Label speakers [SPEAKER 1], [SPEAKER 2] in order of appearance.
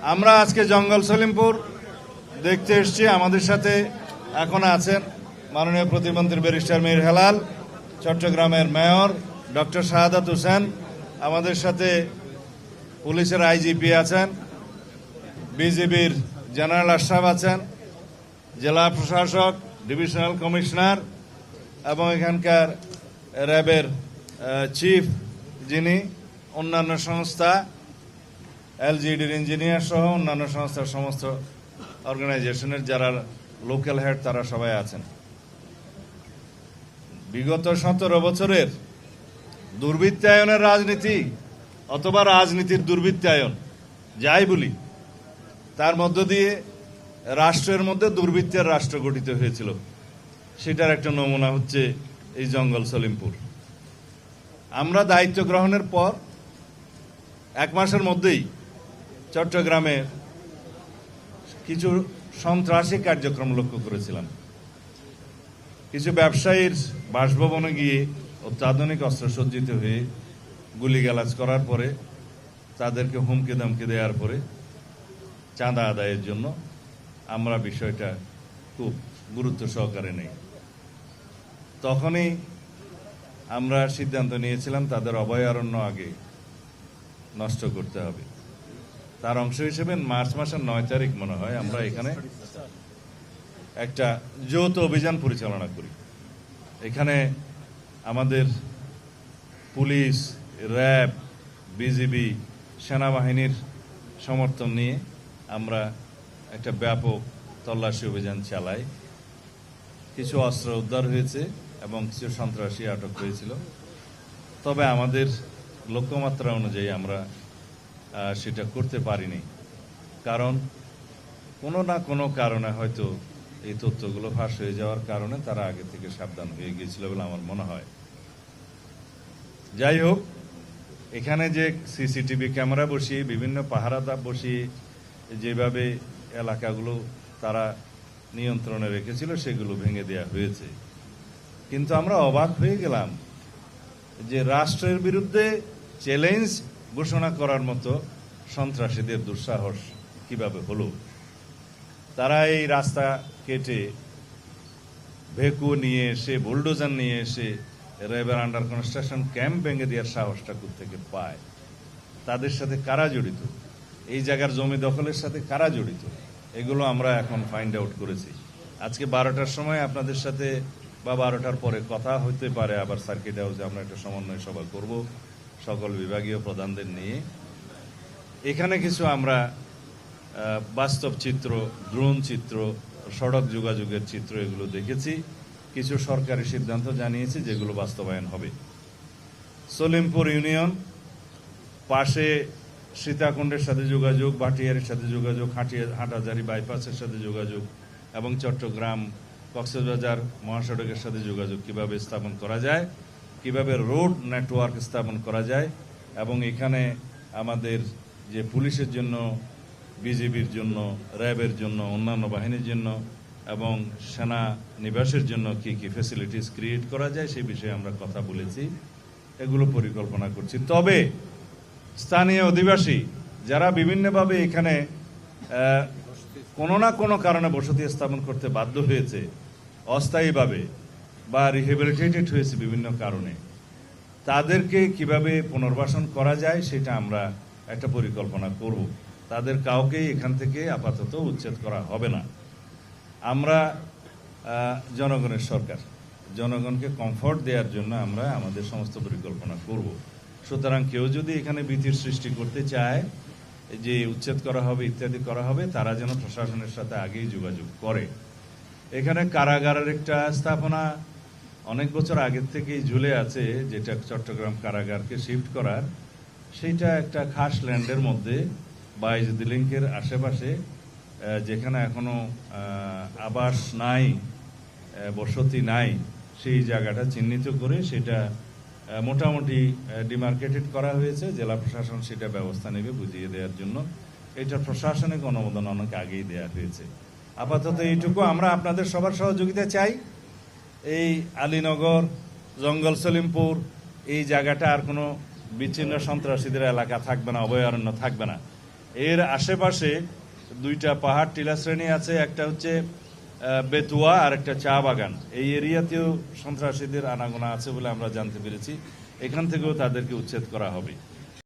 [SPEAKER 1] আমরা আজকে জঙ্গল সলিমপুর দেখতে এসেছি। আমাদের সাথে এখন আছেন মাননীয় প্রতিমন্ত্রী ব্যারিস্টার মীর হেলাল, চট্টগ্রামের মেয়র ডক্টর শাহাদাত হোসেন, আমাদের সাথে পুলিশের আইজিপি আছেন, বিজিবির জেনারেল আশরাফ আছেন, জেলা প্রশাসক, ডিভিশনাল কমিশনার এবং এখানকার র্যাবের চিফ, যিনি অন্যান্য সংস্থা, এলজিডির ইঞ্জিনিয়ার সহ অন্যান্য সংস্থার সমস্ত অর্গানাইজেশনের যারা লোকাল হেড তারা সবাই আছেন। বিগত 17 বছরের দুর্বৃত্তায়নের রাজনীতি অথবা রাজনীতির দুর্বৃত্তায়ন যাই বলি, তার মধ্য দিয়ে রাষ্ট্রের মধ্যে দুর্বৃত্তের রাষ্ট্র গঠিত হয়েছিল। সেটার একটা নমুনা হচ্ছে এই জঙ্গল সলিমপুর। আমরা দায়িত্ব গ্রহণের পর 1 মাসের মধ্যেই চট্টগ্রামে কিছু সন্ত্রাসী কার্যক্রম লক্ষ্য করেছিলাম। কিছু ব্যবসায়ীর বাসভবনে গিয়ে অত্যাধুনিক অস্ত্রসজ্জিত হয়ে গুলিগালাজ করার পরে, তাদেরকে হুমকি ধমকি দেওয়ার পরে চাঁদা আদায়ের জন্য আমরা বিষয়টা খুব গুরুত্ব সহকারে নেই। তখনই আমরা সিদ্ধান্ত নিয়েছিলাম তাদের অভয়ারণ্য আগে নষ্ট করতে হবে। তার অংশ হিসেবে মার্চ মাসের 9 তারিখ মনে হয় আমরা এখানে একটা যৌথ অভিযান পরিচালনা করি। এখানে আমাদের পুলিশ, র্যাব, বিজিবি, সেনাবাহিনীর সমর্থন নিয়ে আমরা একটা ব্যাপক তল্লাশি অভিযান চালাই। কিছু অস্ত্র উদ্ধার হয়েছে এবং কিছু সন্ত্রাসী আটক হয়েছিল। তবে আমাদের লক্ষ্যমাত্রা অনুযায়ী আমরা সেটা করতে পারিনি, কারণ কোনো না কোনো কারণে হয়তো এই তথ্যগুলো ফাঁস হয়ে যাওয়ার কারণে তারা আগে থেকে সাবধান হয়ে গিয়েছিল বলে আমার মনে হয়। যাই হোক, এখানে যে সিসিটিভি ক্যামেরা বসিয়ে বিভিন্ন পাহারাদা বসিয়ে যেভাবে এলাকাগুলো তারা নিয়ন্ত্রণে রেখেছিল সেগুলো ভেঙে দেওয়া হয়েছে। কিন্তু আমরা অবাক হয়ে গেলাম যে রাষ্ট্রের বিরুদ্ধে চ্যালেঞ্জ ঘোষণা করার মতো সন্ত্রাসীদের দুঃসাহস কিভাবে হলো। তারা এই রাস্তা কেটে ভেকু নিয়ে এসে, বুলডোজার নিয়ে এসে র্যাবের আন্ডার কনস্ট্রাকশন ক্যাম্প ভেঙে দেওয়ার সাহসটা কোত্থেকে পায়, তাদের সাথে কারা জড়িত, এই জায়গার জমি দখলের সাথে কারা জড়িত, এগুলো আমরা এখন ফাইন্ড আউট করেছি। আজকে 12টার সময় আপনাদের সাথে বা 12টার পরে কথা হতে পারে, আবার সার্কিট হাউসে আমরা একটা সমন্বয় সভা করব সকল বিভাগীয় প্রধানদের নিয়ে। এখানে কিছু আমরা বাস্তব চিত্র, ড্রোন চিত্র, সড়ক যোগাযোগের চিত্র এগুলো দেখেছি। কিছু সরকারি সিদ্ধান্ত জানিয়েছি যেগুলো বাস্তবায়ন হবে। সলিমপুর ইউনিয়ন পাশে সীতাকুণ্ডের সাথে যোগাযোগ, ভাটিয়ারের সাথে যোগাযোগ, হাটহাজারী বাইপাসের সাথে যোগাযোগ এবং চট্টগ্রাম কক্সবাজার মহাসড়কের সাথে যোগাযোগ কিভাবে স্থাপন করা যায়, কিভাবে রোড নেটওয়ার্ক স্থাপন করা যায় এবং এখানে আমাদের যে পুলিশের জন্য, বিজিবির জন্য, র্যাবের জন্য, অন্যান্য বাহিনীর জন্য এবং সেনা নিবাসের জন্য কি কি ফ্যাসিলিটিস ক্রিয়েট করা যায় সেই বিষয়ে আমরা কথা বলেছি, এগুলো পরিকল্পনা করছি। তবে স্থানীয় অধিবাসী যারা বিভিন্নভাবে এখানে কোনো না কোনো কারণে বসতি স্থাপন করতে বাধ্য হয়েছে অস্থায়ীভাবে বা রিহেবিলিটেটেড হয়েছে বিভিন্ন কারণে, তাদেরকে কিভাবে পুনর্বাসন করা যায় সেটা আমরা একটা পরিকল্পনা করব। তাদের কাউকেই এখান থেকে আপাতত উচ্ছেদ করা হবে না। আমরা জনগণের সরকার, জনগণকে কমফর্ট দেওয়ার জন্য আমরা আমাদের সমস্ত পরিকল্পনা করব। সুতরাং কেউ যদি এখানে ভীতির সৃষ্টি করতে চায় যে উচ্ছেদ করা হবে ইত্যাদি করা হবে, তারা যেন প্রশাসনের সাথে আগেই যোগাযোগ করে। এখানে কারাগারের একটা স্থাপনা অনেক বছর আগের থেকেই ঝুলে আছে, যেটা চট্টগ্রাম কারাগারকে শিফট করার, সেইটা একটা খাস ল্যান্ডের মধ্যে বাইজুদ লিংকের আশেপাশে, যেখানে এখনো আবাস নাই, বসতি নাই, সেই জায়গাটা চিহ্নিত করে সেটা মোটামুটি ডিমার্কেটেড করা হয়েছে। জেলা প্রশাসন সেটা ব্যবস্থা নেবে বুঝিয়ে দেওয়ার জন্য। এটা প্রশাসনিক অনুমোদন অনেক আগেই দেওয়া হয়েছে। আপাতত এইটুকু আমরা আপনাদের সবার সহযোগিতা চাই। এই আলীনগর, জঙ্গল সলিমপুর এই জায়গাটা আর কোনো বিচ্ছিন্ন সন্ত্রাসীদের এলাকা থাকবে না, অভয়ারণ্য থাকবে না। এর আশেপাশে দুইটা পাহাড় টিলা শ্রেণী আছে, একটা হচ্ছে বেতুয়া আর একটা চা বাগান। এই এরিয়াতেও সন্ত্রাসীদের আনাগোনা আছে বলে আমরা জানতে পেরেছি। এখান থেকেও তাদেরকে উচ্ছেদ করা হবে।